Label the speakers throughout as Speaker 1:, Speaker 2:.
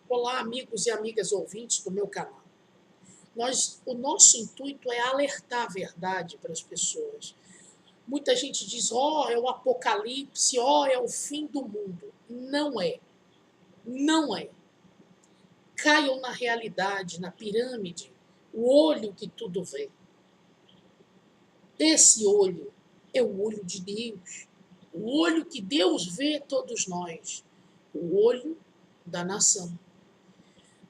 Speaker 1: Olá, amigos e amigas ouvintes do meu canal. O nosso intuito é alertar a verdade para as pessoas. Muita gente diz, é o apocalipse, é o fim do mundo. Não é. Não é. Caiam na realidade, na pirâmide, o olho que tudo vê. Esse olho é o olho de Deus. O olho que Deus vê todos nós. O olho da nação.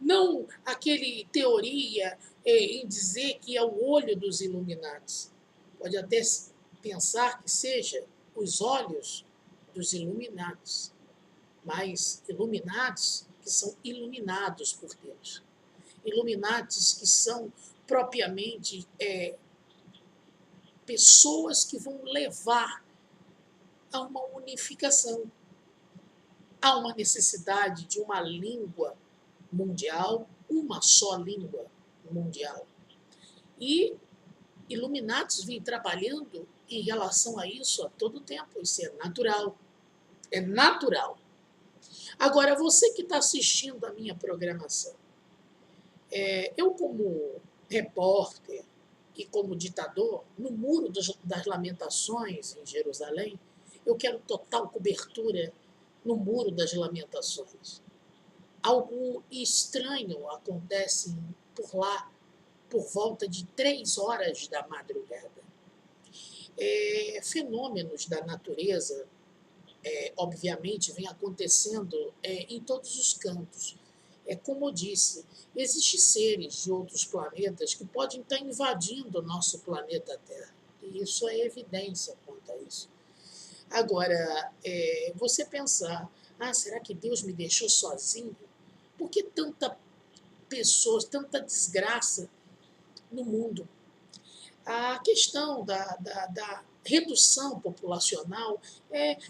Speaker 1: Não aquele teoria em dizer que é o olho dos iluminados. Pode até pensar que seja os olhos dos iluminados, mas iluminados que são iluminados por Deus. Iluminados que são propriamente pessoas que vão levar a uma unificação. Há uma necessidade de uma língua mundial, uma só língua mundial. E Illuminatis vem trabalhando em relação a isso a todo tempo. Isso é natural. É natural. Agora, você que está assistindo a minha programação, eu como repórter e como ditador, no Muro das Lamentações, em Jerusalém, eu quero total cobertura no Muro das Lamentações. Algo estranho acontece por lá, por volta de 3 horas da madrugada. Fenômenos da natureza, obviamente, vêm acontecendo em todos os cantos. Como eu disse, existem seres de outros planetas que podem estar invadindo o nosso planeta Terra. E isso é evidência quanto a isso. Agora, você pensar, será que Deus me deixou sozinho? Por que tanta pessoas, tanta desgraça no mundo? A questão da redução populacional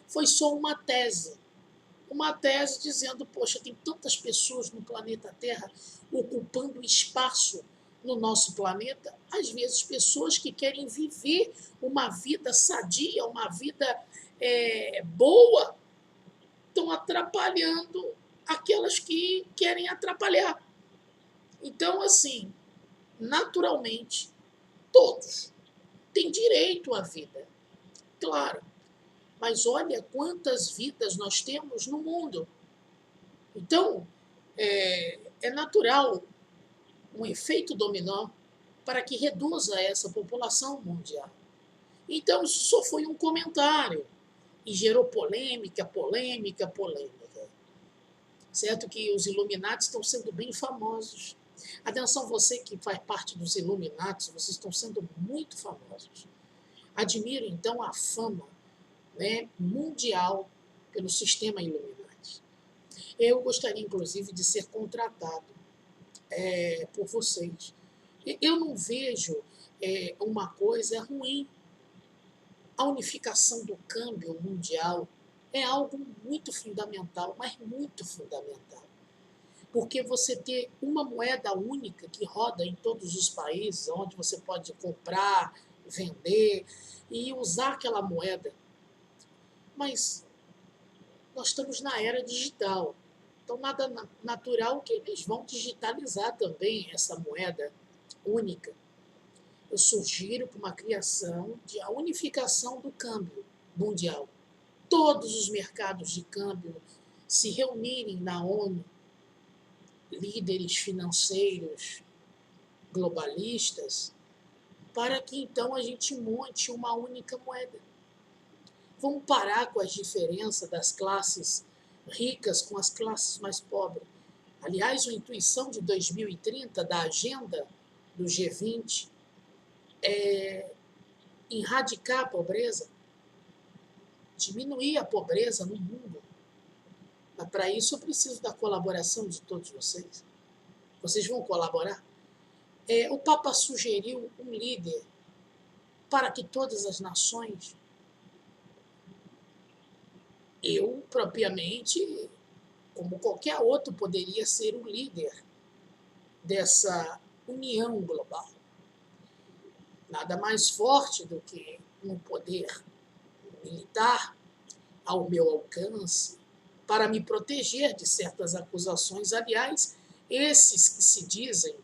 Speaker 1: foi só uma tese dizendo, poxa, tem tantas pessoas no planeta Terra ocupando espaço no nosso planeta, às vezes pessoas que querem viver uma vida sadia, uma vida boa, estão atrapalhando aquelas que querem atrapalhar. Então, assim, naturalmente, todos têm direito à vida, claro. Mas olha quantas vidas nós temos no mundo. Então, é natural um efeito dominó para que reduza essa população mundial. Então, isso só foi um comentário e gerou polêmica. Certo que os Illuminati estão sendo bem famosos. Atenção, você que faz parte dos Illuminati, vocês estão sendo muito famosos. Admiro, então, a fama mundial pelo sistema Illuminati. Eu gostaria, inclusive, de ser contratado por vocês. Eu não vejo uma coisa ruim. A unificação do câmbio mundial é algo muito fundamental, mas muito fundamental. Porque você ter uma moeda única que roda em todos os países, onde você pode comprar, vender e usar aquela moeda. Mas nós estamos na era digital. Então, nada natural que eles vão digitalizar também essa moeda única. Eu sugiro para uma criação de a unificação do câmbio mundial. Todos os mercados de câmbio se reunirem na ONU, líderes financeiros globalistas, para que então a gente monte uma única moeda. Vamos parar com as diferenças das classes ricas com as classes mais pobres. Aliás, a intuição de 2030 da agenda do G20 é erradicar a pobreza, diminuir a pobreza no mundo. Mas para isso eu preciso da colaboração de todos vocês. Vocês vão colaborar? O Papa sugeriu um líder para que todas as nações. Eu, propriamente, como qualquer outro, poderia ser o líder dessa união global. Nada mais forte do que um poder militar ao meu alcance, para me proteger de certas acusações. Aliás, esses que se dizem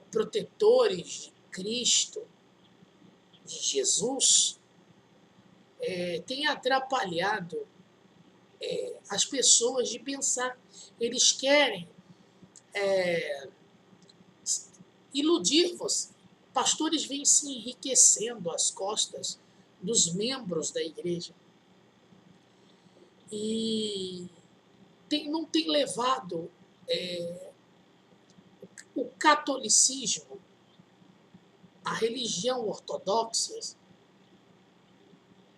Speaker 1: protetores de Cristo, de Jesus, têm atrapalhado as pessoas de pensar. Eles querem iludir você. Pastores vêm se enriquecendo às costas dos membros da igreja e não tem levado o catolicismo, a religião ortodoxa,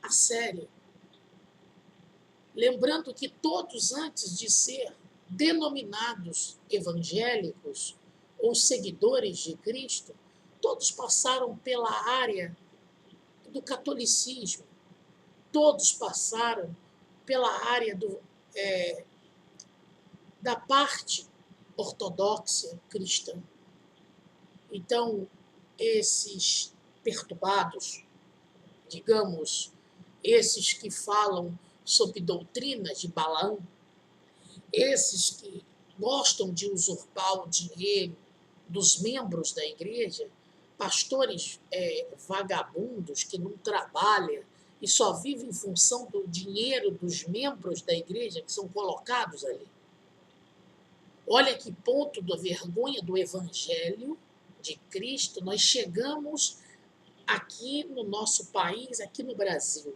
Speaker 1: a sério. Lembrando que todos, antes de ser denominados evangélicos ou seguidores de Cristo, todos passaram pela área do catolicismo, todos passaram pela área da parte ortodoxa cristã. Então, esses perturbados, digamos, esses que falam sobre doutrinas de Balaão, esses que gostam de usurpar o dinheiro dos membros da igreja, pastores vagabundos que não trabalham e só vivem em função do dinheiro dos membros da igreja que são colocados ali. Olha que ponto da vergonha do evangelho de Cristo nós chegamos aqui no nosso país, aqui no Brasil.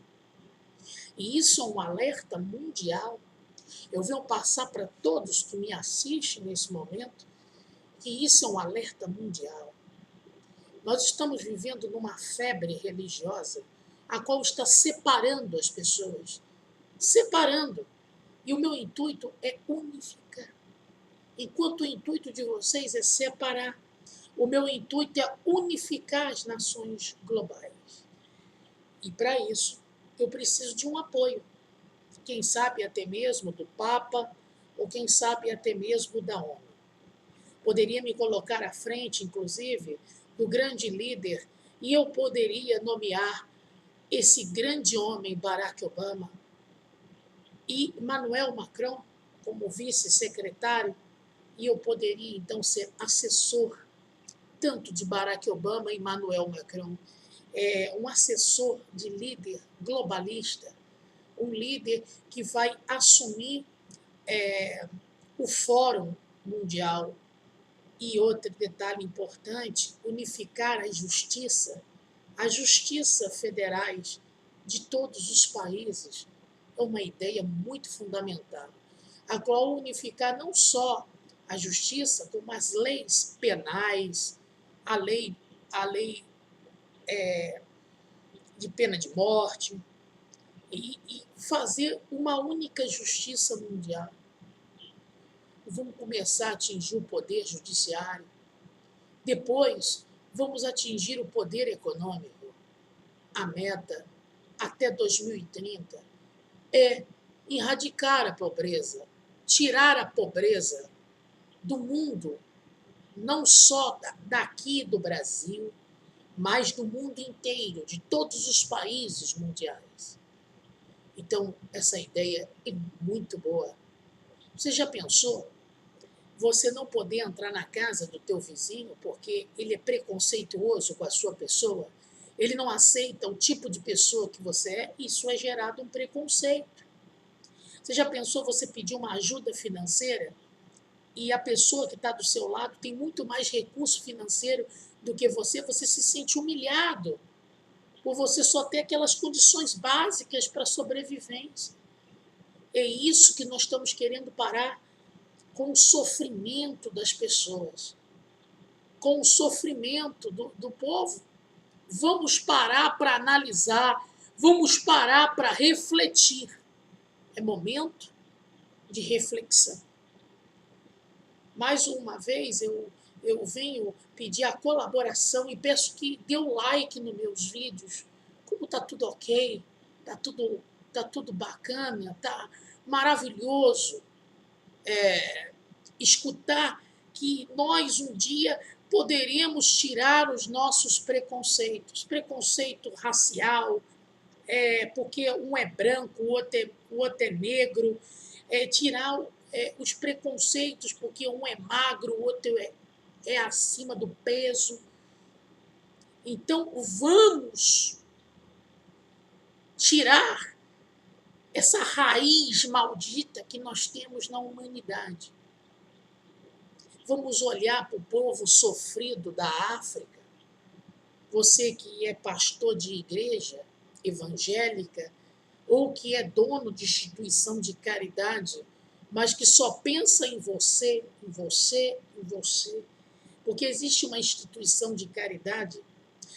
Speaker 1: E isso é um alerta mundial. Eu venho passar para todos que me assistem nesse momento que isso é um alerta mundial. Nós estamos vivendo numa febre religiosa a qual está separando as pessoas. Separando. E o meu intuito é unificar. Enquanto o intuito de vocês é separar, o meu intuito é unificar as nações globais. E para isso, eu preciso de um apoio. Quem sabe até mesmo do Papa, ou quem sabe até mesmo da ONU. Poderia me colocar à frente, inclusive, do grande líder, e eu poderia nomear esse grande homem, Barack Obama, e Emmanuel Macron como vice-secretário, e eu poderia, então, ser assessor tanto de Barack Obama e Emmanuel Macron, um assessor de líder globalista, um líder que vai assumir o Fórum Mundial. E outro detalhe importante, unificar a justiça federais de todos os países, é uma ideia muito fundamental, a qual unificar não só a justiça, como as leis penais, a lei de pena de morte, e fazer uma única justiça mundial. Vamos começar a atingir o poder judiciário. Depois, vamos atingir o poder econômico. A meta, até 2030, é erradicar a pobreza, tirar a pobreza do mundo, não só daqui do Brasil, mas do mundo inteiro, de todos os países mundiais. Então, essa ideia é muito boa. Você já pensou? Você não poder entrar na casa do teu vizinho porque ele é preconceituoso com a sua pessoa, ele não aceita o tipo de pessoa que você é, isso é gerado um preconceito. Você já pensou você pedir uma ajuda financeira e a pessoa que está do seu lado tem muito mais recurso financeiro do que você se sente humilhado por você só ter aquelas condições básicas para a sobrevivência. É isso que nós estamos querendo parar, com o sofrimento das pessoas, com o sofrimento do povo. Vamos parar para analisar, vamos parar para refletir. É momento de reflexão. Mais uma vez, eu venho pedir a colaboração e peço que dê um like nos meus vídeos. Como está tudo ok, está tudo bacana, está maravilhoso. Escutar que nós um dia poderemos tirar os nossos preconceitos, preconceito racial, porque um é branco, o outro é negro, tirar os preconceitos, porque um é magro, o outro é acima do peso. Então, vamos tirar essa raiz maldita que nós temos na humanidade. Vamos olhar para o povo sofrido da África. Você que é pastor de igreja evangélica ou que é dono de instituição de caridade, mas que só pensa em você, em você, em você, porque existe uma instituição de caridade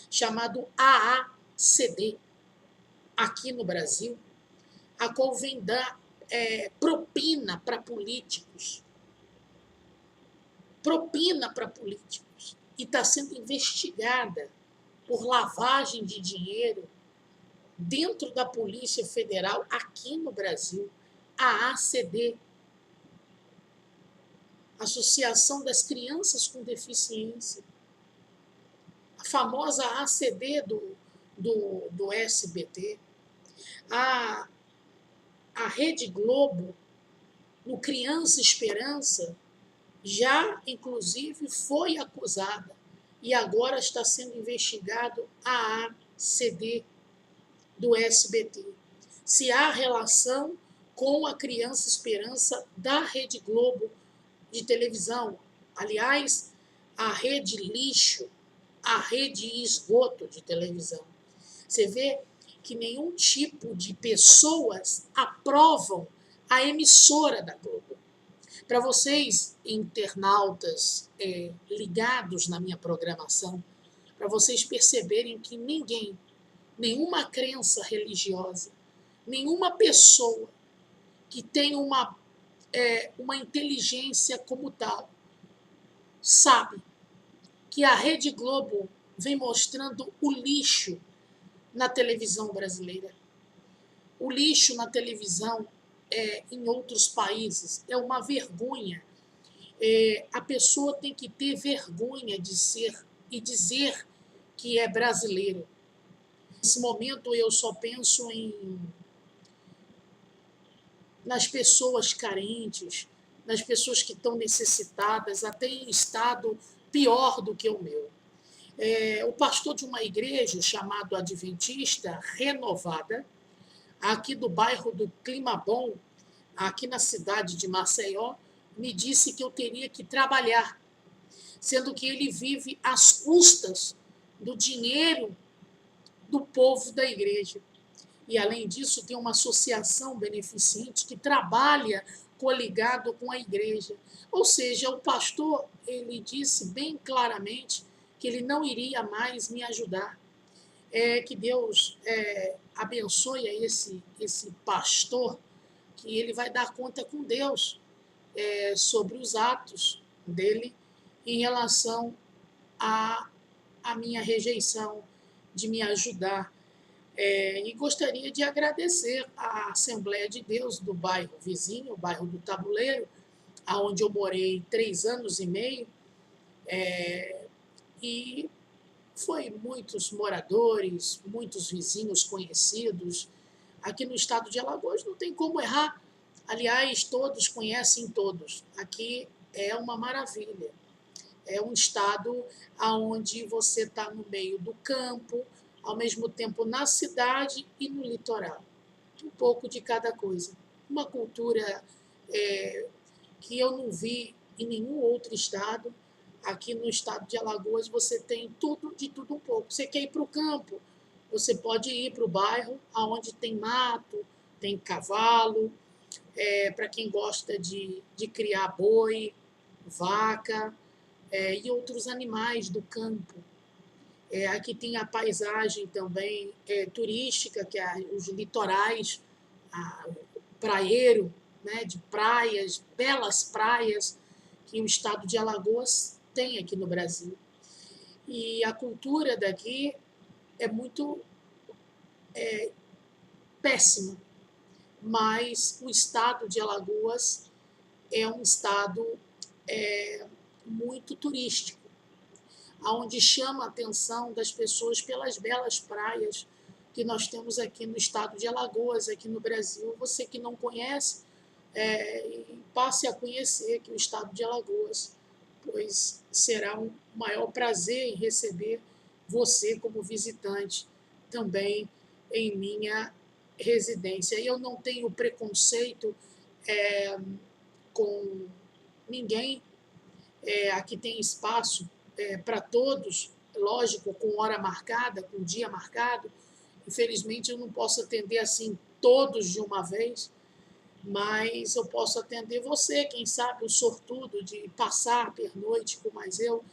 Speaker 1: chamada AACD, aqui no Brasil, a qual vem dar propina para políticos. Propina para políticos. E está sendo investigada por lavagem de dinheiro dentro da Polícia Federal aqui no Brasil. A ACD, Associação das Crianças com Deficiência. A famosa ACD do SBT. A Rede Globo, no Criança Esperança, já, inclusive, foi acusada e agora está sendo investigado a ACD do SBT. Se há relação com a Criança Esperança da Rede Globo de televisão. Aliás, a Rede Lixo, a Rede Esgoto de televisão. Você vê que nenhum tipo de pessoas aprovam a emissora da Globo. Para vocês, internautas ligados na minha programação, para vocês perceberem que ninguém, nenhuma crença religiosa, nenhuma pessoa que tem uma inteligência como tal, sabe que a Rede Globo vem mostrando o lixo na televisão brasileira. O lixo na televisão em outros países é uma vergonha. A pessoa tem que ter vergonha de ser e dizer que é brasileiro. Nesse momento eu só penso nas pessoas carentes, nas pessoas que estão necessitadas, até em estado pior do que o meu. O pastor de uma igreja chamado Adventista Renovada, aqui do bairro do Clima Bom, aqui na cidade de Maceió, me disse que eu teria que trabalhar, sendo que ele vive às custas do dinheiro do povo da igreja. E, além disso, tem uma associação beneficente que trabalha coligado com a igreja. Ou seja, o pastor, ele disse bem claramente que ele não iria mais me ajudar. Que Deus abençoe esse pastor, que ele vai dar conta com Deus sobre os atos dele em relação à minha rejeição de me ajudar. E gostaria de agradecer à Assembleia de Deus do bairro vizinho, o bairro do Tabuleiro, onde eu morei 3 anos e meio, e foi muitos moradores, muitos vizinhos conhecidos. Aqui no estado de Alagoas não tem como errar. Aliás, todos conhecem todos. Aqui é uma maravilha. É um estado onde você está no meio do campo, ao mesmo tempo na cidade e no litoral. Um pouco de cada coisa. Uma cultura que eu não vi em nenhum outro estado. Aqui no estado de Alagoas você tem de tudo um pouco. Você quer ir para o campo, você pode ir para o bairro onde tem mato, tem cavalo, para quem gosta de criar boi, vaca e outros animais do campo. Aqui tem a paisagem também turística, que é os litorais, praieiro, né, de praias, belas praias que o estado de Alagoas tem aqui no Brasil. E a cultura daqui é muito péssima, mas o estado de Alagoas é um estado muito turístico, onde chama a atenção das pessoas pelas belas praias, que nós temos aqui no estado de Alagoas, aqui no Brasil. Você que não conhece, passe a conhecer aqui o estado de Alagoas, pois será um maior prazer em receber você como visitante também em minha residência. E eu não tenho preconceito com ninguém. Aqui tem espaço para todos, lógico, com hora marcada, com dia marcado. Infelizmente, eu não posso atender assim todos de uma vez, mas eu posso atender você, quem sabe, o sortudo de passar a pernoite com mais eu,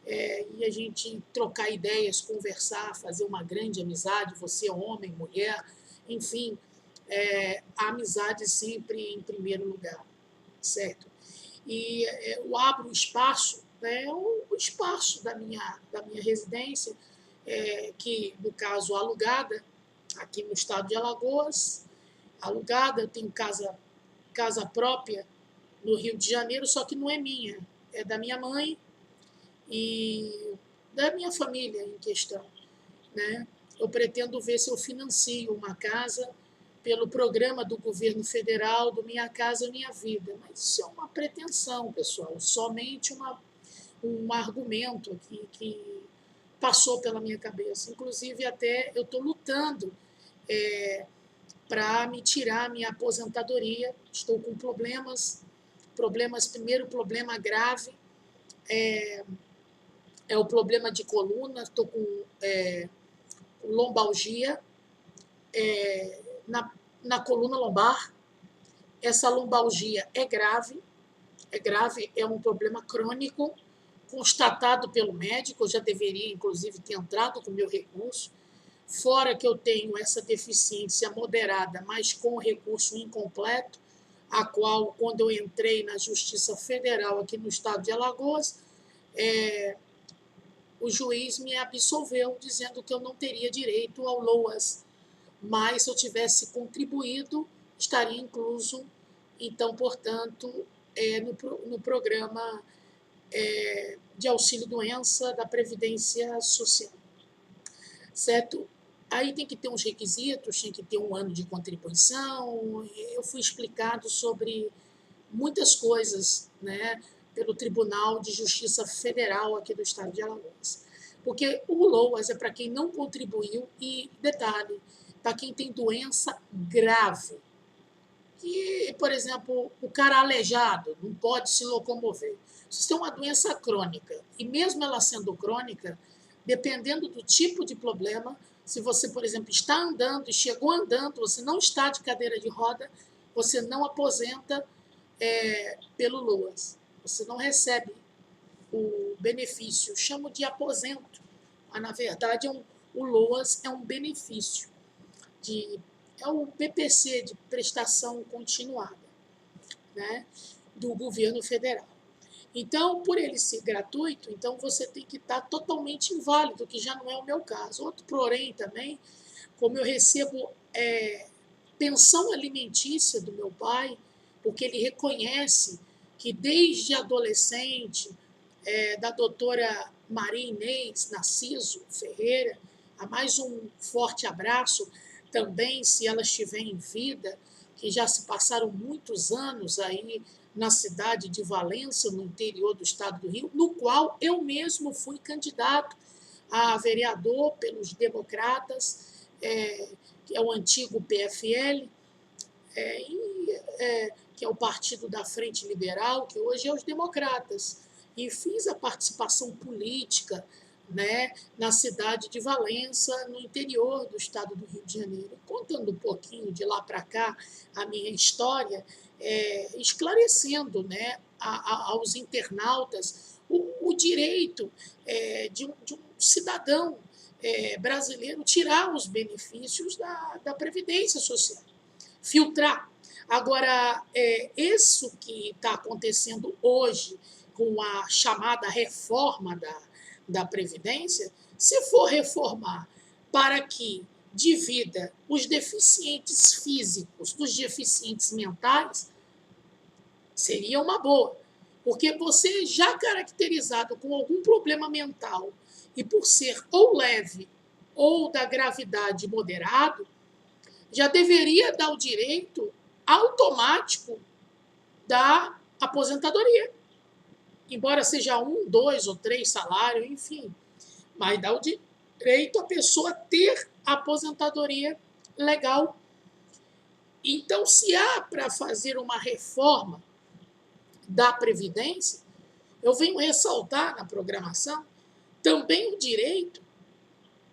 Speaker 1: e a gente trocar ideias, conversar, fazer uma grande amizade, você homem, mulher, enfim, a amizade sempre em primeiro lugar, certo? E eu abro o espaço, né, o espaço da minha residência, que, no caso, alugada, aqui no estado de Alagoas, alugada, eu tenho casa própria no Rio de Janeiro, só que não é minha, é da minha mãe e da minha família em questão, né? Eu pretendo ver se eu financio uma casa pelo programa do governo federal do Minha Casa Minha Vida, mas isso é uma pretensão, pessoal, somente um argumento aqui que passou pela minha cabeça. Inclusive, até eu estou lutando para me tirar a minha aposentadoria. Estou com primeiro problema grave é o problema de coluna, estou com lombalgia na coluna lombar. Essa lombalgia é grave, é um problema crônico, constatado pelo médico. Eu já deveria, inclusive, ter entrado com o meu recurso, fora que eu tenho essa deficiência moderada, mas com recurso incompleto, a qual, quando eu entrei na Justiça Federal aqui no estado de Alagoas, o juiz me absolveu, dizendo que eu não teria direito ao LOAS, mas se eu tivesse contribuído, estaria incluso, então, portanto, no programa de auxílio-doença da Previdência Social, certo? Aí tem que ter uns requisitos, tem que ter 1 ano de contribuição. Eu fui explicado sobre muitas coisas, né, pelo Tribunal de Justiça Federal aqui do estado de Alagoas. Porque o LOAS é para quem não contribuiu e, detalhe, para quem tem doença grave. Que, por exemplo, o cara aleijado não pode se locomover. Se você tem uma doença crônica, e mesmo ela sendo crônica, dependendo do tipo de problema, se você, por exemplo, está andando e chegou andando, você não está de cadeira de roda, você não aposenta pelo LOAS. Você não recebe o benefício. Eu chamo de aposento, mas, na verdade, o LOAS é um benefício, é o PPC, de prestação continuada, né, do governo federal. Então, por ele ser gratuito, então você tem que estar totalmente inválido, que já não é o meu caso. Outro porém também, como eu recebo pensão alimentícia do meu pai, porque ele reconhece que desde adolescente, da doutora Maria Inês Narciso Ferreira, a mais um forte abraço também, se ela estiver em vida, que já se passaram muitos anos aí na cidade de Valença, no interior do estado do Rio, no qual eu mesmo fui candidato a vereador pelos democratas, que é o antigo PFL, que é o partido da Frente Liberal, que hoje é os democratas. E fiz a participação política, né, na cidade de Valença, no interior do estado do Rio de Janeiro. Contando um pouquinho de lá para cá a minha história, esclarecendo, né, aos internautas o direito de um cidadão brasileiro tirar os benefícios da Previdência Social, filtrar. Agora, isso que está acontecendo hoje com a chamada reforma da Previdência, se for reformar para que divida os deficientes físicos dos deficientes mentais, seria uma boa. Porque você, já caracterizado com algum problema mental, e por ser ou leve ou da gravidade moderado, já deveria dar o direito automático da aposentadoria. Embora seja 1, 2 ou 3 salários, enfim. Mas dá o direito à pessoa ter aposentadoria legal. Então, se há para fazer uma reforma da Previdência, eu venho ressaltar na programação também o direito,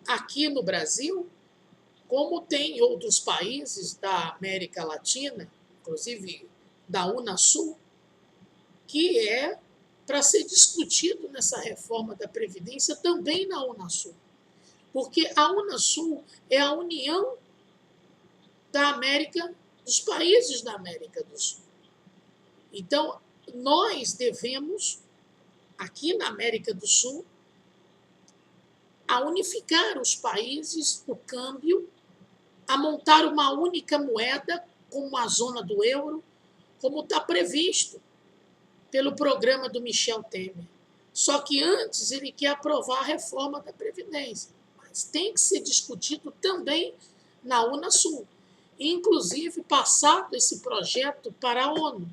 Speaker 1: aqui no Brasil, como tem em outros países da América Latina, inclusive da Unasul, que é para ser discutido nessa reforma da Previdência também na Unasul. Porque a Unasul é a união da América, dos países da América do Sul. Então, nós devemos, aqui na América do Sul, a unificar os países, o câmbio, a montar uma única moeda, como a zona do euro, como está previsto pelo programa do Michel Temer. Só que antes ele quer aprovar a reforma da Previdência. Mas tem que ser discutido também na Unasul. Inclusive, passado esse projeto para a ONU.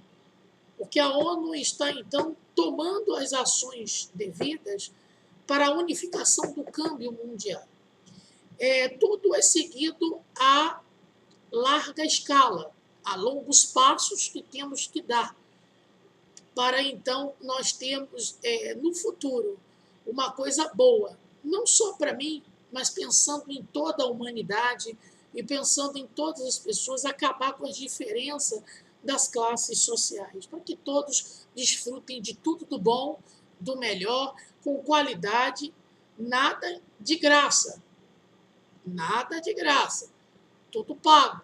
Speaker 1: Porque a ONU está, então, tomando as ações devidas para a unificação do câmbio mundial. Tudo é seguido a larga escala, a longos passos que temos que dar, para então nós termos no futuro uma coisa boa, não só para mim, mas pensando em toda a humanidade e pensando em todas as pessoas, acabar com as diferenças das classes sociais, para que todos desfrutem de tudo do bom, do melhor, com qualidade, nada de graça. Nada de graça. Tudo pago.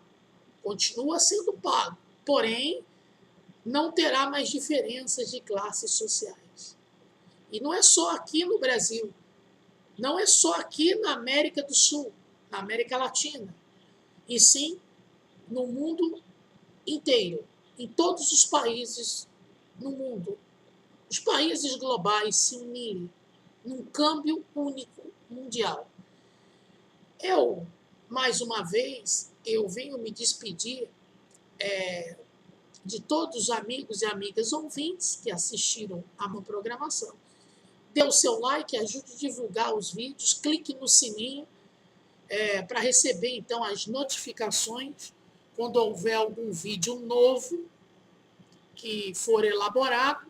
Speaker 1: Continua sendo pago. Porém, não terá mais diferenças de classes sociais. E não é só aqui no Brasil. Não é só aqui na América do Sul, na América Latina. E sim no mundo inteiro. Em todos os países no mundo. Os países globais se unirem num câmbio único mundial. Eu, mais uma vez, eu venho me despedir de todos os amigos e amigas ouvintes que assistiram a minha programação. Dê o seu like, ajude a divulgar os vídeos, clique no sininho para receber, então, as notificações quando houver algum vídeo novo que for elaborado,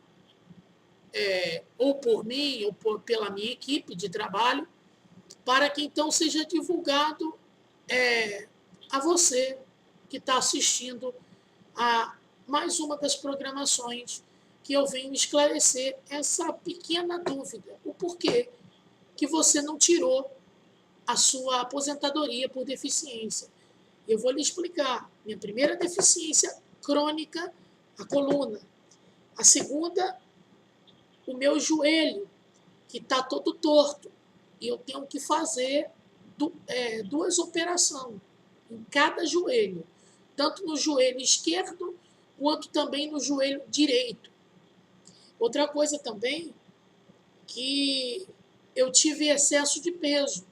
Speaker 1: ou por mim, ou pela minha equipe de trabalho, para que então seja divulgado a você que está assistindo a mais uma das programações que eu venho esclarecer essa pequena dúvida, o porquê que você não tirou a sua aposentadoria por deficiência. Eu vou lhe explicar. Minha primeira deficiência crônica, a coluna. A segunda, o meu joelho, que está todo torto. E eu tenho que fazer 2 operações em cada joelho, tanto no joelho esquerdo quanto também no joelho direito. Outra coisa também, que eu tive excesso de peso,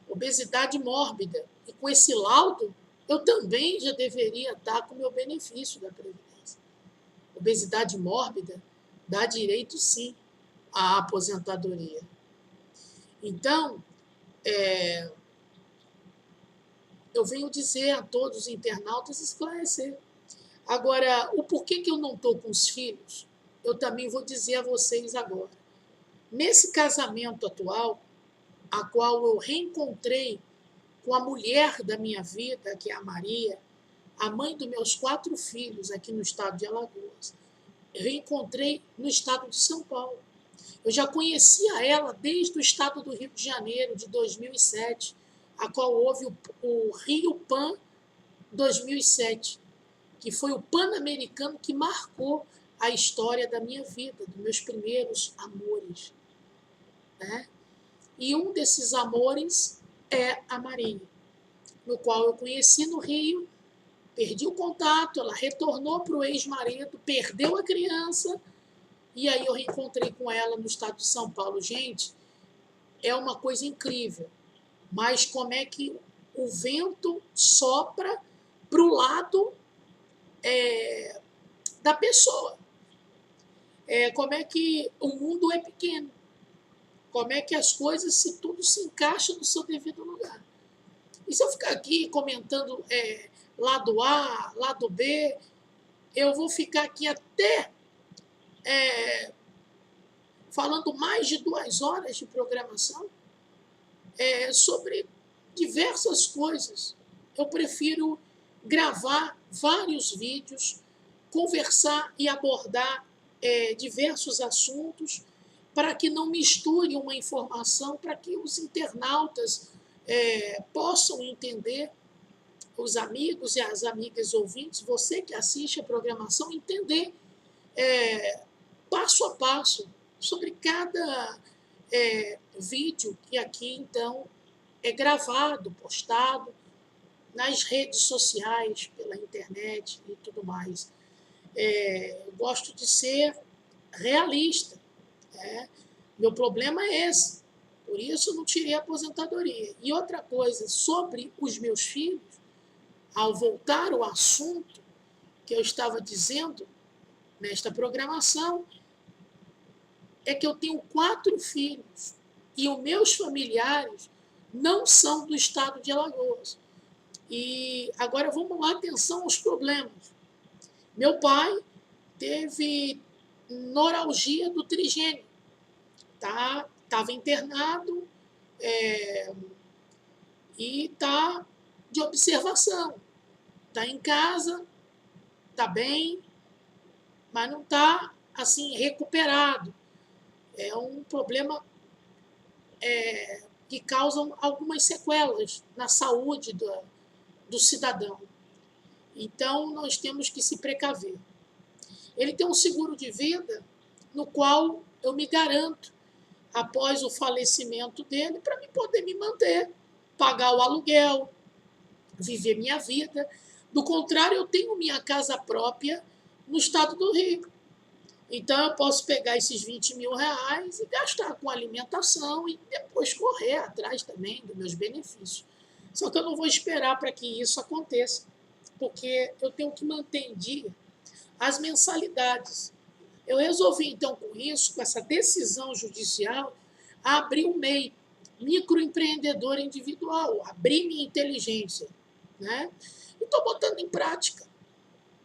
Speaker 1: obesidade mórbida, e com esse laudo eu também já deveria estar com o meu benefício da Previdência. Obesidade mórbida dá direito, sim, à aposentadoria. Então, eu venho dizer a todos os internautas, esclarecer. Agora, o porquê que eu não estou com os filhos, eu também vou dizer a vocês agora. Nesse casamento atual, a qual eu reencontrei com a mulher da minha vida, que é a Maria, a mãe dos meus 4 filhos aqui no estado de Alagoas, eu reencontrei no estado de São Paulo. Eu já conhecia ela desde o estado do Rio de Janeiro, de 2007, a qual houve o Rio Pan 2007, que foi o Pan-Americano que marcou a história da minha vida, dos meus primeiros amores. Né? E um desses amores é a Maria, no qual eu conheci no Rio, perdi o contato, ela retornou para o ex-marido, perdeu a criança, e aí eu reencontrei com ela no estado de São Paulo. Gente, é uma coisa incrível. mas como é que o vento sopra para o lado da pessoa. Como é que o mundo é pequeno, como é que as coisas, se tudo se encaixa no seu devido lugar. E se eu ficar aqui comentando lado A, lado B, eu vou ficar aqui até falando mais de 2 horas de programação sobre diversas coisas. Eu prefiro gravar vários vídeos, conversar e abordar diversos assuntos, para que não misture uma informação, para que os internautas possam entender, os amigos e as amigas ouvintes, você que assiste a programação, entender passo a passo sobre cada vídeo que aqui, então, é gravado, postado nas redes sociais, pela internet e tudo mais. Eu gosto de ser realista. Meu problema é esse. Por isso, eu não tirei a aposentadoria. E outra coisa, sobre os meus filhos, ao voltar ao assunto que eu estava dizendo nesta programação, é que eu tenho 4 filhos e os meus familiares não são do estado de Alagoas. E agora vamos lá, atenção aos problemas. Meu pai teve neuralgia do trigêmeo, estava internado e está de observação. Está em casa, está bem, mas não está assim recuperado. É um problema que causa algumas sequelas na saúde do cidadão. Então, nós temos que se precaver. Ele tem um seguro de vida no qual eu me garanto, após o falecimento dele, para poder me manter, pagar o aluguel, viver minha vida. Do contrário, eu tenho minha casa própria no estado do Rio. Então, eu posso pegar esses 20 mil reais e gastar com alimentação e depois correr atrás também dos meus benefícios. Só que eu não vou esperar para que isso aconteça, porque eu tenho que manter em dia as mensalidades. Eu resolvi, então, com isso, com essa decisão judicial, abrir o MEI, microempreendedor individual, abrir minha inteligência. E estou botando em prática.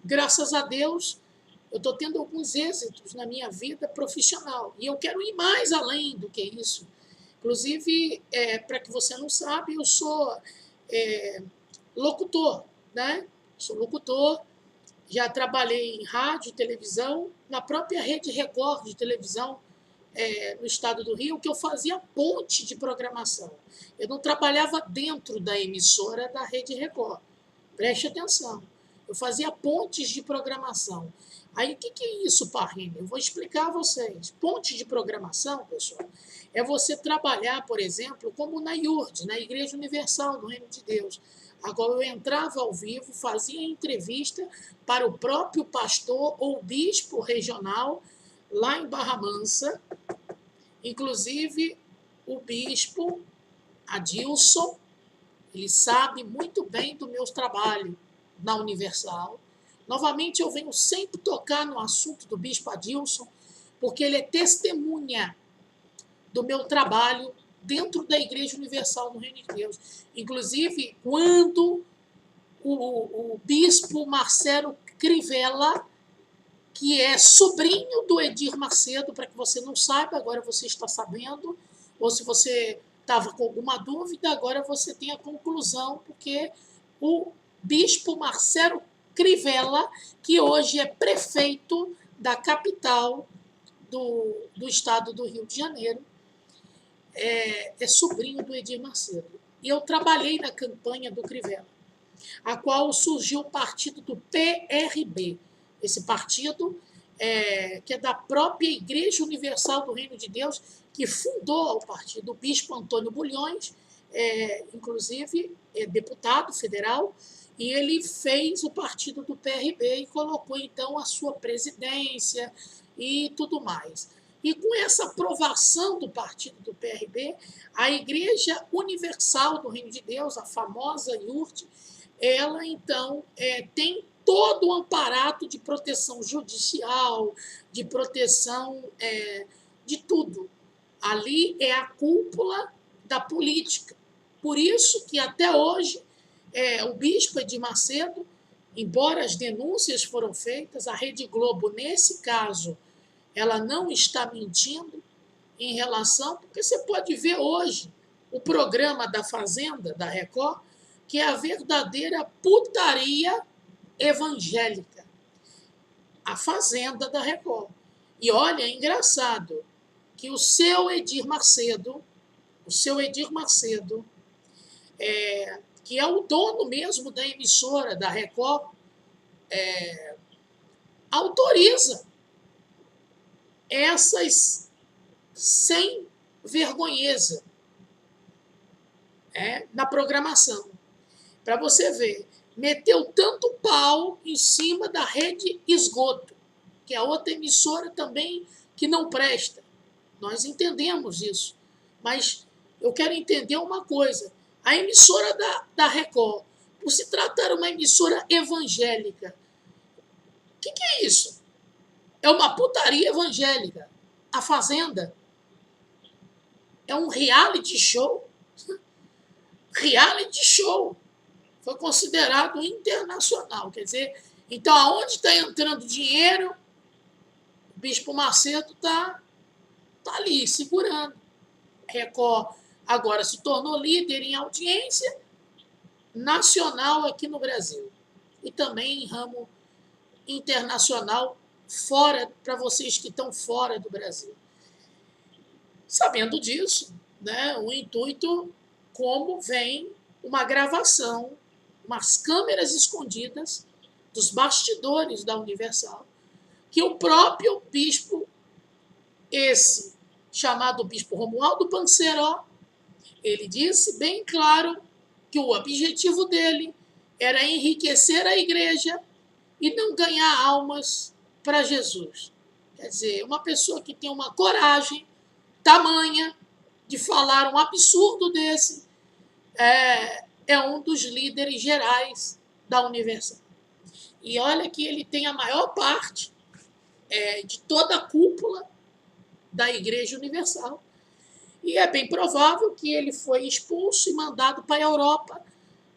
Speaker 1: Graças a Deus, eu estou tendo alguns êxitos na minha vida profissional. E eu quero ir mais além do que isso. Inclusive, para que você não sabe, eu sou locutor. Sou locutor, já trabalhei em rádio e televisão, na própria Rede Record de televisão no estado do Rio, que eu fazia ponte de programação. Eu não trabalhava dentro da emissora da Rede Record. Preste atenção. Eu fazia pontes de programação. Aí, o que é isso, Parrini? Eu vou explicar a vocês. Ponte de programação, pessoal, é você trabalhar, por exemplo, como na IURD, na Igreja Universal, no Reino de Deus. Agora, eu entrava ao vivo, fazia entrevista para o próprio pastor ou bispo regional, lá em Barra Mansa. Inclusive, o bispo Adilson, ele sabe muito bem do meu trabalho na Universal. Novamente, eu venho sempre tocar no assunto do bispo Adilson, porque ele é testemunha do meu trabalho dentro da Igreja Universal no Reino de Deus. Inclusive, quando o bispo Marcelo Crivella, que é sobrinho do Edir Macedo, para que você não saiba, agora você está sabendo, ou se você estava com alguma dúvida, agora você tem a conclusão, porque o bispo Marcelo Crivella, que hoje é prefeito da capital do estado do Rio de Janeiro, é sobrinho do Edir Macedo. E eu trabalhei na campanha do Crivella, a qual surgiu o partido do PRB. Esse partido, que é da própria Igreja Universal do Reino de Deus, que fundou o partido. O bispo Antônio Bulhões, inclusive, é deputado federal, e ele fez o partido do PRB e colocou, então, a sua presidência e tudo mais. E com essa aprovação do partido do PRB, a Igreja Universal do Reino de Deus, a famosa IURT, ela então tem todo o aparato de proteção judicial, de proteção de tudo. Ali é a cúpula da política. Por isso que até hoje o bispo Edir Macedo, embora as denúncias foram feitas, a Rede Globo, nesse caso, ela não está mentindo em relação, porque você pode ver hoje o programa da Fazenda, da Record, que é a verdadeira putaria evangélica. A Fazenda da Record. E olha, é engraçado que o seu Edir Macedo, que é o dono mesmo da emissora da Record, autoriza essas sem vergonheza na programação. Para você ver, meteu tanto pau em cima da Rede Esgoto, que é outra emissora também que não presta. Nós entendemos isso. Mas eu quero entender uma coisa. A emissora da Record, por se tratar uma emissora evangélica, o que é isso? É uma putaria evangélica. A Fazenda é um reality show. Reality show. Foi considerado internacional. Quer dizer, então, aonde está entrando dinheiro, o Bispo Macedo está ali, segurando. Record agora se tornou líder em audiência nacional aqui no Brasil. E também em ramo internacional, para vocês que estão fora do Brasil. Sabendo disso, o intuito, como vem uma gravação, umas câmeras escondidas dos bastidores da Universal, que o próprio bispo, esse chamado bispo Romualdo Panseró, ele disse bem claro que o objetivo dele era enriquecer a igreja e não ganhar almas para Jesus. Quer dizer, uma pessoa que tem uma coragem tamanha de falar um absurdo desse é um dos líderes gerais da Universal. E olha que ele tem a maior parte de toda a cúpula da Igreja Universal. E é bem provável que ele foi expulso e mandado para a Europa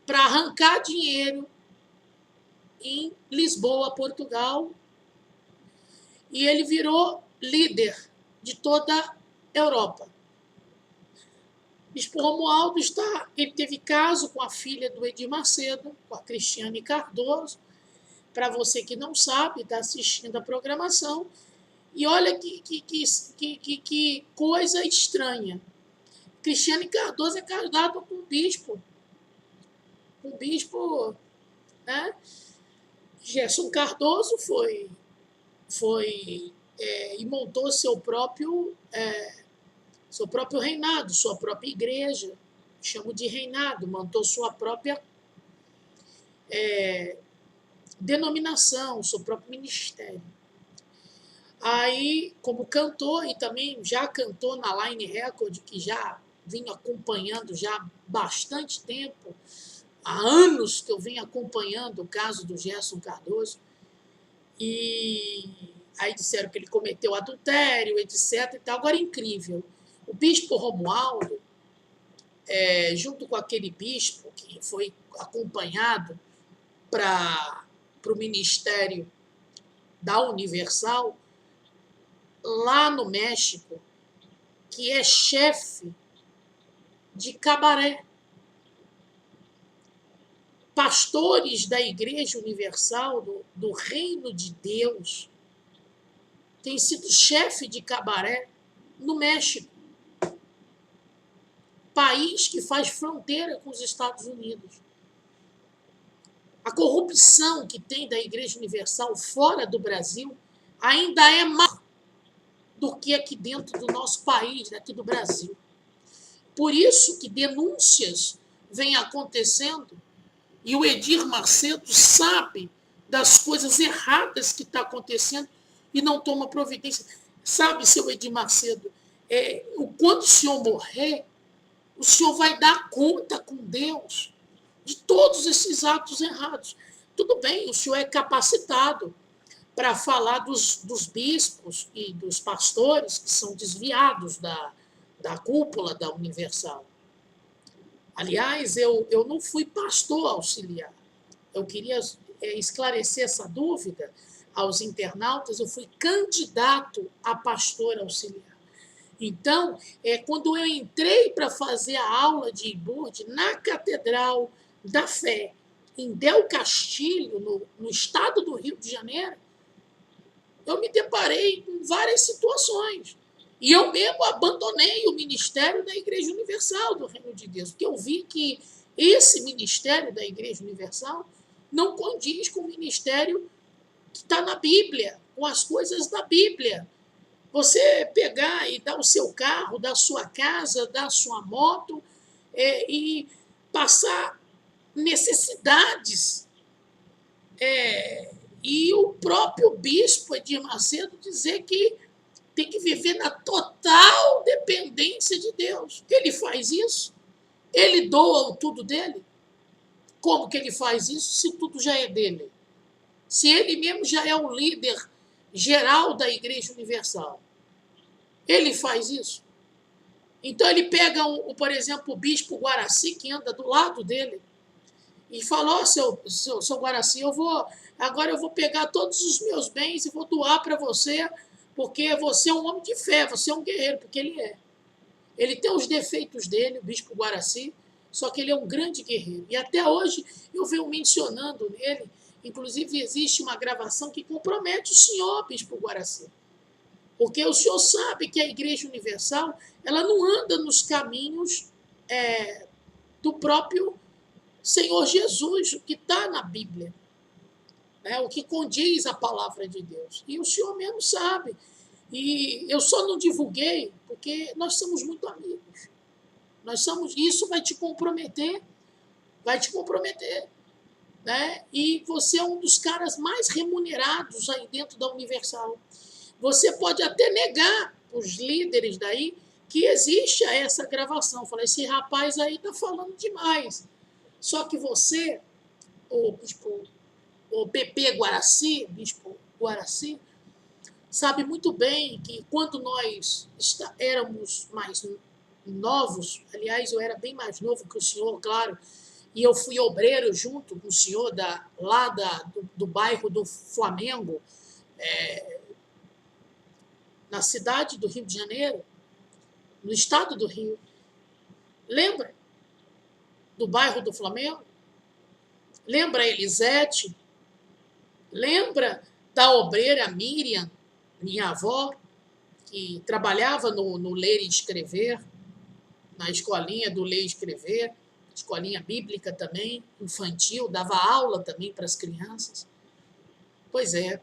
Speaker 1: para arrancar dinheiro em Lisboa, Portugal. E ele virou líder de toda a Europa. Bispo Romualdo ele teve caso com a filha do Edir Macedo, com a Cristiane Cardoso. Para você que não sabe, está assistindo a programação. E olha que coisa estranha. Cristiane Cardoso é casada com um bispo. Um bispo, Gerson Cardoso foi e montou seu próprio reinado, sua própria igreja. Chamo de reinado, montou sua própria denominação, seu próprio ministério. Aí, como cantor, e também já cantou na Line Record, que já vim acompanhando já há bastante tempo, há anos que eu venho acompanhando o caso do Gerson Cardoso, e aí disseram que ele cometeu adultério, etc. E tal. Agora, incrível, o bispo Romualdo, junto com aquele bispo que foi acompanhado para o ministério da Universal, lá no México, que é chefe de cabaré. Pastores da Igreja Universal, do Reino de Deus, têm sido chefe de cabaré no México, país que faz fronteira com os Estados Unidos. A corrupção que tem da Igreja Universal fora do Brasil ainda é maior do que aqui dentro do nosso país, aqui do Brasil. Por isso que denúncias vêm acontecendo e o Edir Macedo sabe das coisas erradas que estão acontecendo e não toma providência. Sabe, seu Edir Macedo, quando o senhor morrer, o senhor vai dar conta com Deus de todos esses atos errados. Tudo bem, o senhor é capacitado para falar dos bispos e dos pastores que são desviados da cúpula da Universal. Aliás, eu não fui pastor auxiliar. Eu queria esclarecer essa dúvida aos internautas. Eu fui candidato a pastor auxiliar. Então, quando eu entrei para fazer a aula de IBURD na Catedral da Fé, em Del Castilho, no estado do Rio de Janeiro, eu me deparei com várias situações. E eu mesmo abandonei o ministério da Igreja Universal do Reino de Deus, porque eu vi que esse ministério da Igreja Universal não condiz com o ministério que está na Bíblia, com as coisas da Bíblia. Você pegar e dar o seu carro, dar a sua casa, dar a sua moto e passar necessidades. E o próprio bispo Edir Macedo dizer que tem que viver na total dependência de Deus. Ele faz isso? Ele doa o tudo dele? Como que ele faz isso se tudo já é dele? Se ele mesmo já é o líder geral da Igreja Universal. Ele faz isso? Então ele pega, por exemplo, o bispo Guaraci, que anda do lado dele, e fala: ó, seu Guaraci, agora eu vou pegar todos os meus bens e vou doar para você, porque você é um homem de fé, você é um guerreiro, porque ele é. Ele tem os defeitos dele, o bispo Guaraci, só que ele é um grande guerreiro. E até hoje eu venho mencionando nele, inclusive existe uma gravação que compromete o senhor, bispo Guaraci. Porque o senhor sabe que a Igreja Universal ela não anda nos caminhos do próprio Senhor Jesus, o que está na Bíblia, né? O que condiz a palavra de Deus. E o senhor mesmo sabe. E eu só não divulguei porque nós somos muito amigos. Isso vai te comprometer, né? E você é um dos caras mais remunerados aí dentro da Universal. Você pode até negar os líderes daí que existe essa gravação. Falei, esse rapaz aí está falando demais. Só que você, o PP Guaraci, bispo Guaraci, sabe muito bem que quando nós éramos mais novos, aliás, eu era bem mais novo que o senhor, claro, e eu fui obreiro junto com o senhor do bairro do Flamengo, na cidade do Rio de Janeiro, no estado do Rio. Lembra do bairro do Flamengo? Lembra a Elisete? Lembra da obreira Miriam, minha avó, que trabalhava no Ler e Escrever, na escolinha do Ler e Escrever, escolinha bíblica também, infantil, dava aula também para as crianças. Pois é.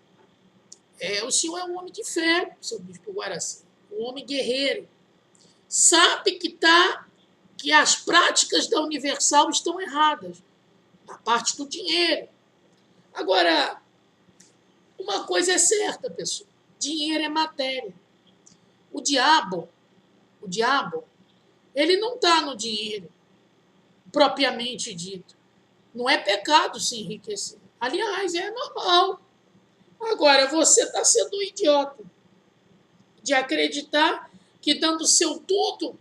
Speaker 1: O senhor é um homem de fé, seu bispo Guaraci, um homem guerreiro. Sabe que as práticas da Universal estão erradas, a parte do dinheiro. Agora, uma coisa é certa, pessoal, dinheiro é matéria. O diabo, ele não está no dinheiro, propriamente dito. Não é pecado se enriquecer. Aliás, é normal. Agora, você está sendo um idiota de acreditar que, dando seu tudo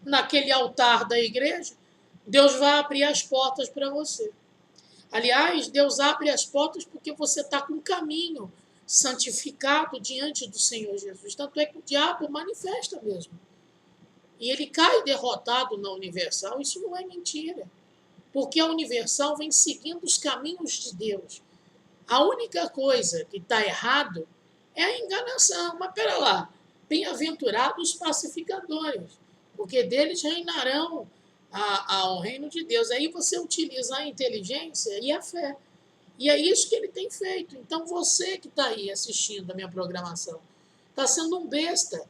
Speaker 1: naquele altar da igreja, Deus vai abrir as portas para você. Aliás, Deus abre as portas porque você está com um caminho santificado diante do Senhor Jesus. Tanto é que o diabo manifesta mesmo. E ele cai derrotado na Universal. Isso não é mentira. Porque a Universal vem seguindo os caminhos de Deus. A única coisa que está errado é a enganação. Mas, pera lá, bem-aventurados os pacificadores, porque deles reinarão ao reino de Deus. Aí você utiliza a inteligência e a fé. E é isso que ele tem feito. Então, você que está aí assistindo a minha programação, está sendo um besta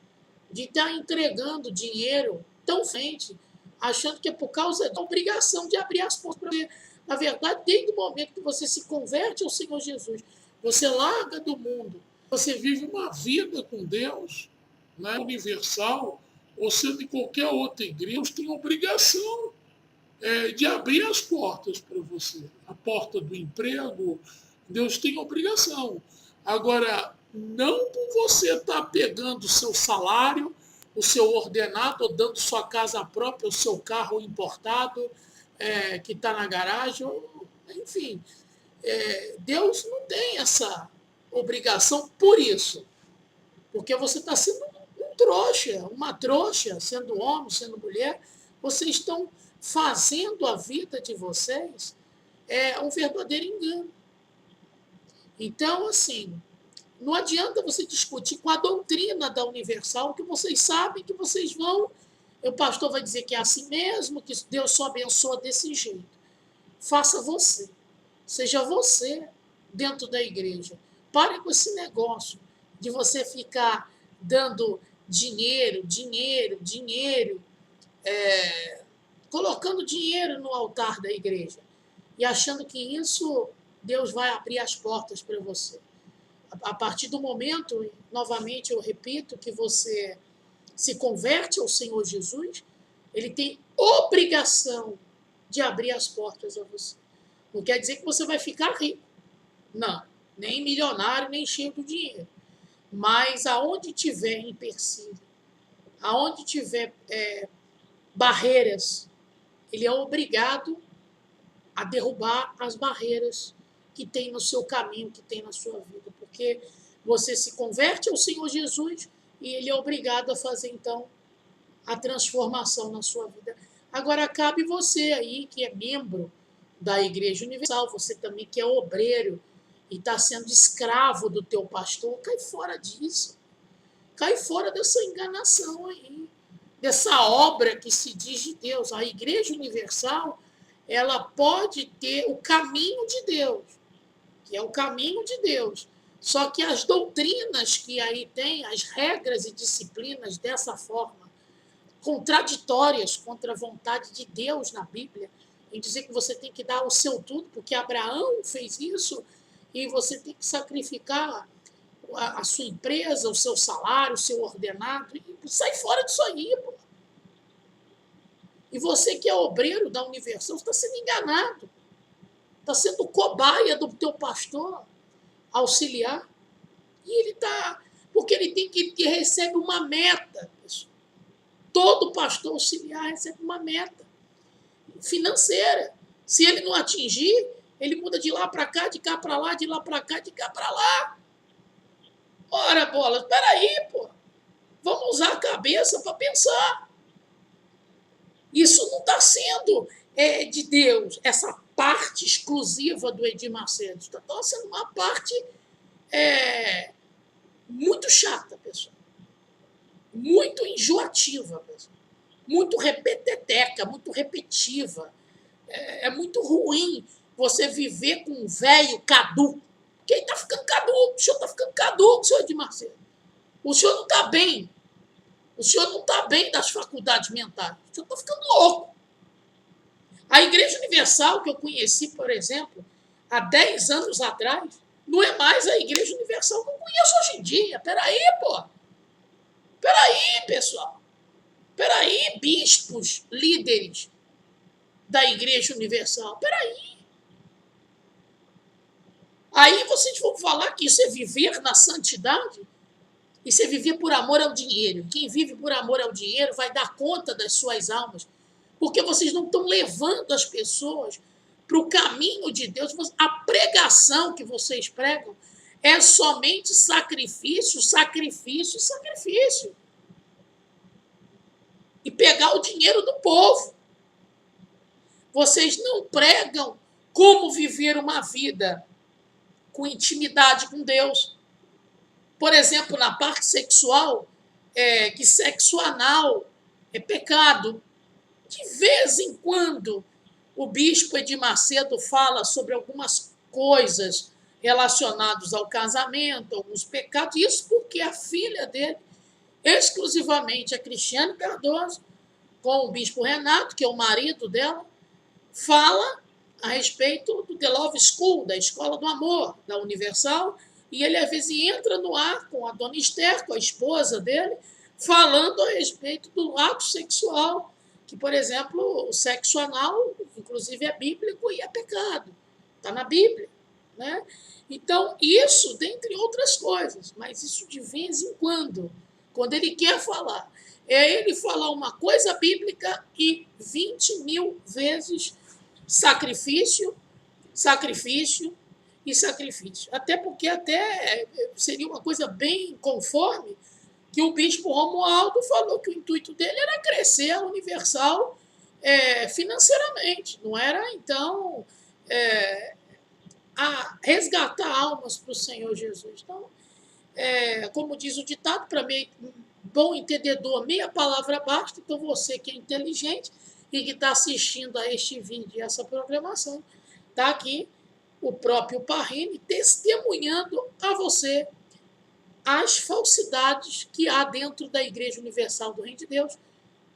Speaker 1: de estar entregando dinheiro tão frente, achando que é por causa da obrigação de abrir as portas para você. Na verdade, desde o momento que você se converte ao Senhor Jesus, você larga do mundo,
Speaker 2: Você vive uma vida com Deus, né, universal, ou sendo em qualquer outra igreja, Deus tem obrigação de abrir as portas para você. A porta do emprego, Deus tem obrigação. Agora, não por você estar pegando o seu salário, o seu ordenado, ou dando sua casa própria, o seu carro importado, que está na garagem, enfim. Deus não tem essa obrigação por isso. Porque você está sendo um trouxa, uma trouxa, sendo homem, sendo mulher. Vocês estão fazendo a vida de vocês um verdadeiro engano. Então, assim, não adianta você discutir com a doutrina da Universal, que vocês sabem que vocês vão. O pastor vai dizer que é assim mesmo, que Deus só abençoa desse jeito. Faça você. Seja você dentro da igreja. Pare com esse negócio de você ficar dando dinheiro, colocando dinheiro no altar da igreja e achando que isso Deus vai abrir as portas para você. A partir do momento, novamente eu repito, que você se converte ao Senhor Jesus, ele tem obrigação de abrir as portas a você. Não quer dizer que você vai ficar rico. Não, nem milionário, nem cheio de dinheiro. Mas aonde tiver empecilho, aonde tiver barreiras, ele é obrigado a derrubar as barreiras que tem no seu caminho, que tem na sua vida. Porque você se converte ao Senhor Jesus e ele é obrigado a fazer, então, a transformação na sua vida. Agora, cabe você aí, que é membro da Igreja Universal, você também que é obreiro e está sendo escravo do teu pastor, cai fora disso. Cai fora dessa enganação aí, dessa obra que se diz de Deus. A Igreja Universal, ela pode ter o caminho de Deus, que é o caminho de Deus. Só que as doutrinas que aí tem, as regras e disciplinas dessa forma, contraditórias contra a vontade de Deus na Bíblia, em dizer que você tem que dar o seu tudo, porque Abraão fez isso, e você tem que sacrificar a sua empresa, o seu salário, o seu ordenado, e sai fora disso aí, pô. E você que é obreiro da Universal, está sendo enganado, está sendo cobaia do teu pastor auxiliar, e ele está, porque ele tem que recebe uma meta, pessoal. Todo pastor auxiliar recebe uma meta financeira. Se ele não atingir, ele muda de lá para cá, de cá para lá, de lá para cá, de cá para lá. Ora, bola, espera aí, pô. Vamos usar a cabeça para pensar. Isso não está sendo de Deus, essa parte exclusiva do Edir Macedo. Está sendo uma parte muito chata, pessoal. Muito enjoativa, pessoal. Muito repeteteca, muito repetitiva. É muito ruim você viver com um velho caduco. Porque ele está ficando caduco, o senhor está ficando caduco, senhor Edir Macedo. O senhor não está bem. O senhor não está bem das faculdades mentais. O senhor está ficando louco. A Igreja Universal, que eu conheci, por exemplo, há 10 anos atrás, não é mais a Igreja Universal que eu conheço hoje em dia. Peraí, pô. Peraí, pessoal. Peraí, bispos, líderes da Igreja Universal. Peraí. Aí vocês vão falar que isso é viver na santidade? Isso é viver por amor ao dinheiro. Quem vive por amor ao dinheiro vai dar conta das suas almas. Porque vocês não estão levando as pessoas para o caminho de Deus. A pregação que vocês pregam é somente sacrifício, sacrifício, sacrifício. E pegar o dinheiro do povo. Vocês não pregam como viver uma vida com intimidade com Deus. Por exemplo, na parte sexual, que sexo anal é pecado. De vez em quando, o bispo Edir Macedo fala sobre algumas coisas relacionadas ao casamento, alguns pecados, isso porque a filha dele, exclusivamente a Cristiane Cardoso, com o bispo Renato, que é o marido dela, fala a respeito do The Love School, da Escola do Amor, da Universal,
Speaker 1: E ele, às vezes, entra no ar com a dona Esther, com a esposa dele, falando a respeito do ato sexual, que, por exemplo, o sexo anal, inclusive, é bíblico e é pecado. Está na Bíblia. Né? Então, isso, dentre outras coisas, mas isso de vez em quando ele quer falar, é ele falar uma coisa bíblica e 20.000 vezes sacrifício, sacrifício e sacrifício. Até porque até seria uma coisa bem conforme que o bispo Romualdo falou que o intuito dele era crescer a Universal financeiramente, não era, então, a resgatar almas para o Senhor Jesus. Então, como diz o ditado, para mim, bom entendedor, meia palavra basta. Então, você que é inteligente e que está assistindo a este vídeo e essa programação, está aqui o próprio Parrini testemunhando a você as falsidades que há dentro da Igreja Universal do Reino de Deus.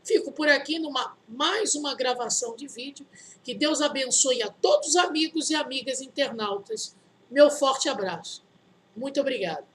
Speaker 1: Fico por aqui mais uma gravação de vídeo. Que Deus abençoe a todos os amigos e amigas internautas. Meu forte abraço. Muito obrigado.